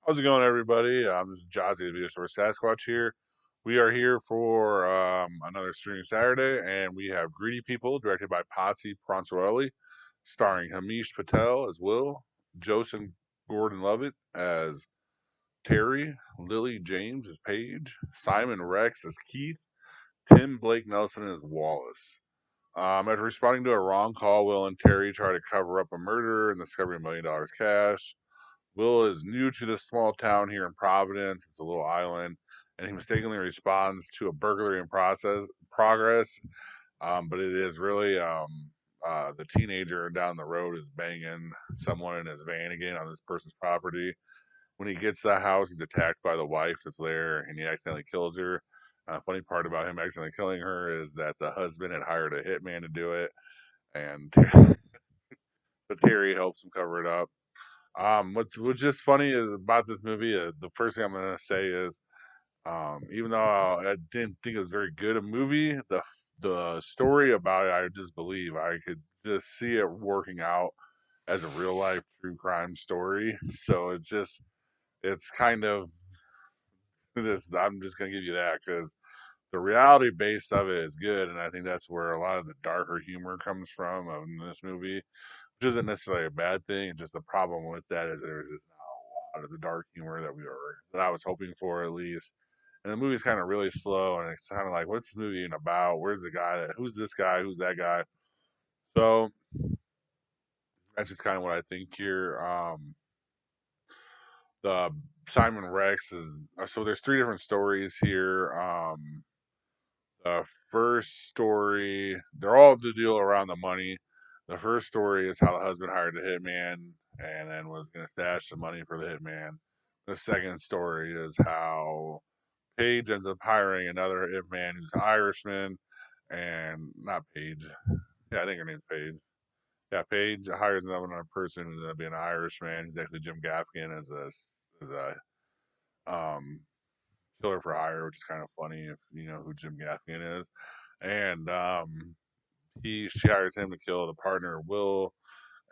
How's it going, everybody? This is Jazzy, the Video Store Sasquatch here. We are here for another streaming Saturday, and we have Greedy People, directed by Patsy Pronsorelli, starring Hamish Patel as Will, Joseph Gordon-Levitt as Terry, Lily James as Paige, Simon Rex as Keith, Tim Blake Nelson as Wallace. After responding to a wrong call, Will and Terry try to cover up a murder and discover $1 million cash. Will is new to this small town here in Providence. It's a little island, and he mistakenly responds to a burglary in progress. But it is really the teenager down the road is banging someone in his van again on this person's property. When he gets to the house, he's attacked by the wife that's there, and he accidentally kills her. Funny part about him accidentally killing her is that the husband had hired a hitman to do it, and but Terry helps him cover it up. What's just funny is about this movie. The first thing I'm gonna say is, even though I didn't think it was very good a movie, the story about it, I just believe I could just see it working out as a real life true crime story. So it's kind of this. I'm just gonna give you that because the reality base of it is good, and I think that's where a lot of the darker humor comes from in this movie, which isn't necessarily a bad thing. Just the problem with that is there's just not a lot of the dark humor that I was hoping for at least. And the movie's kind of really slow, and it's kind of like, what's this movie even about? Where's the guy? Who's this guy? Who's that guy? So that's just kind of what I think here. The Simon Rex is so there's three different stories here. The first story, they're all to deal around the money. The first story is how the husband hired a hitman and then was going to stash the money for the hitman. The second story is how Paige ends up hiring another hitman who's an Irishman, and not Paige. Yeah, I think her name's Paige. Yeah, Paige hires another person who's going to be an Irishman. He's actually Jim Gaffigan as a killer for hire, which is kind of funny if you know who Jim Gaffigan is. And she hires him to kill the partner Will,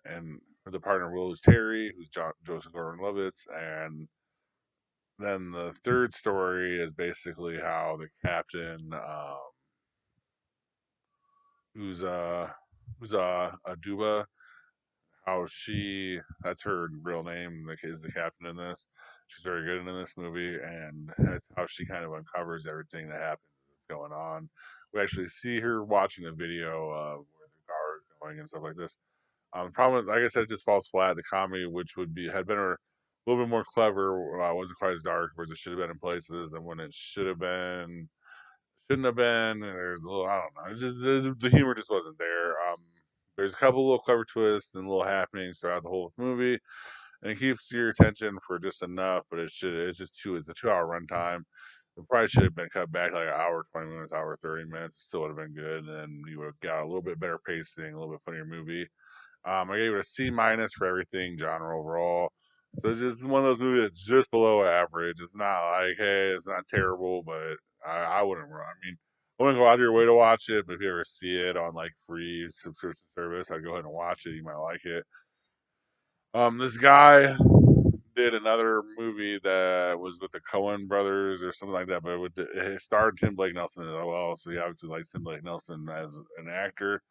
and the partner Will is Terry, who's Joseph Gordon-Levitt, and then the third story is basically how the captain, who's Aduba, how she that's her real name, like is the captain in this. She's very good in this movie, and that's how she kind of uncovers everything that happens that's going on. We actually see her watching a video of where the car is going and stuff like this. The problem, like I said, it just falls flat. The comedy, which would be had been a little bit more clever, wasn't quite as dark, whereas it should have been in places, and when it should have been, shouldn't have been. And there's a little, I don't know, it's just the humor just wasn't there. There's a couple little clever twists and little happenings throughout the whole movie, and it keeps your attention for just enough. But it's just it's a 2 hour runtime. It probably should have been cut back like an hour, 20 minutes, hour, 30 minutes. It still would have been good, and then you would have got a little bit better pacing, a little bit funnier movie. I gave it a C minus for everything genre overall. So it's just one of those movies that's just below average. It's not like, hey, it's not terrible, but I wouldn't. I mean, I wouldn't go out of your way to watch it, but if you ever see it on like free subscription service, I'd go ahead and watch it. You might like it. This guy did another movie that was with the Cohen brothers or something like that, but it starred Tim Blake Nelson as well. So he obviously likes Tim Blake Nelson as an actor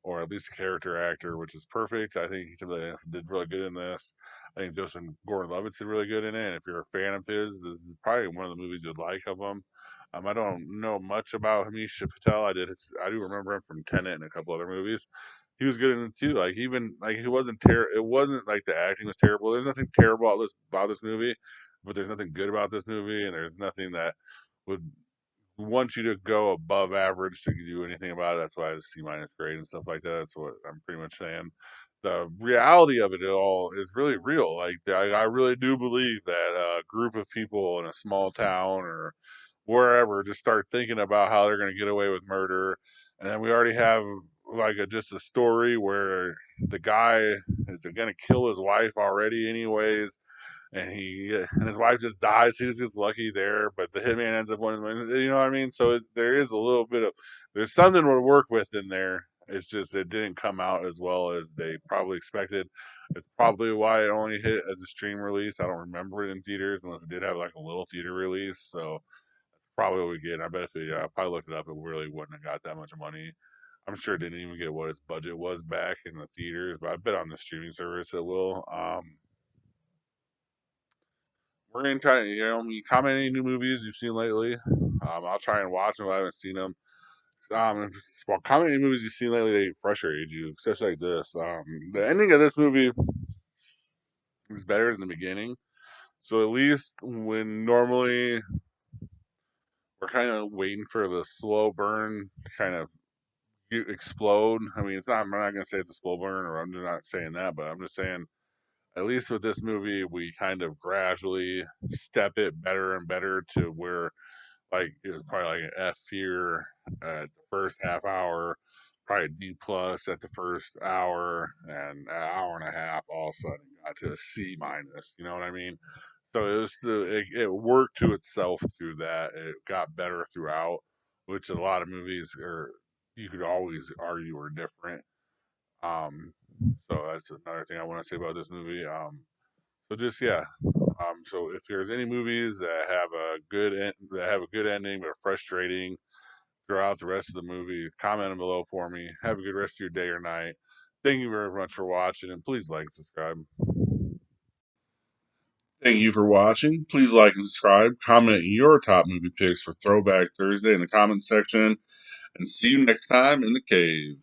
or at least a character actor, which is perfect. I think he did really good in this. I think Joseph Gordon-Levitt did really good in it. And if you're a fan of his, this is probably one of the movies you'd like of him. I don't know much about Hamish Patel. I do remember him from Tenet and a couple other movies. He was good in it too. Like even like he wasn't It wasn't like the acting was terrible. There's nothing terrible about this movie, but there's nothing good about this movie, and there's nothing that would want you to go above average to do anything about it. That's why the C minus grade and stuff like that. That's what I'm pretty much saying. The reality of it all is really real. Like I really do believe that a group of people in a small town or wherever just start thinking about how they're going to get away with murder, and then we already have like just a story where the guy is going to kill his wife already anyways, and his wife just dies. He just gets lucky there, but the hitman ends up winning. You know what I mean? So there is a little bit of there's something to work with in there, It's just it didn't come out as well as they probably expected. It's probably why it only hit as a stream release. I don't remember it in theaters unless it did have like a little theater release. So probably what we get. I bet if it, I probably looked it up, it really wouldn't have got that much money. I'm sure it didn't even get what its budget was back in the theaters, but I bet on the streaming service it will. We're gonna try, you comment any new movies you've seen lately. I'll try and watch them if I haven't seen them. Well, comment any movies you've seen lately that frustrated you, especially like this. The ending of this movie is better than the beginning. So at least when normally we're kind of waiting for the slow burn to kind of explode. I mean, it's not. I'm not gonna say it's a slow burn, or I'm just not saying that, but I'm just saying at least with this movie, we kind of gradually step it better and better to where like it was probably like an F here at the first half hour, probably a D plus at the first hour, and an hour and a half all of a sudden got to a C minus. You know what I mean? So it worked to itself through that. It got better throughout, which a lot of movies are you could always argue are different. Um, so that's another thing I want to say about this movie. So just yeah. So if there's any movies that have a that have a good ending but are frustrating throughout the rest of the movie, comment them below for me. Have a good rest of your day or night. Thank you very much for watching, and please like and subscribe. Thank you for watching. Please like and subscribe. Comment your top movie picks for Throwback Thursday in the comment section, and see you next time in the cave.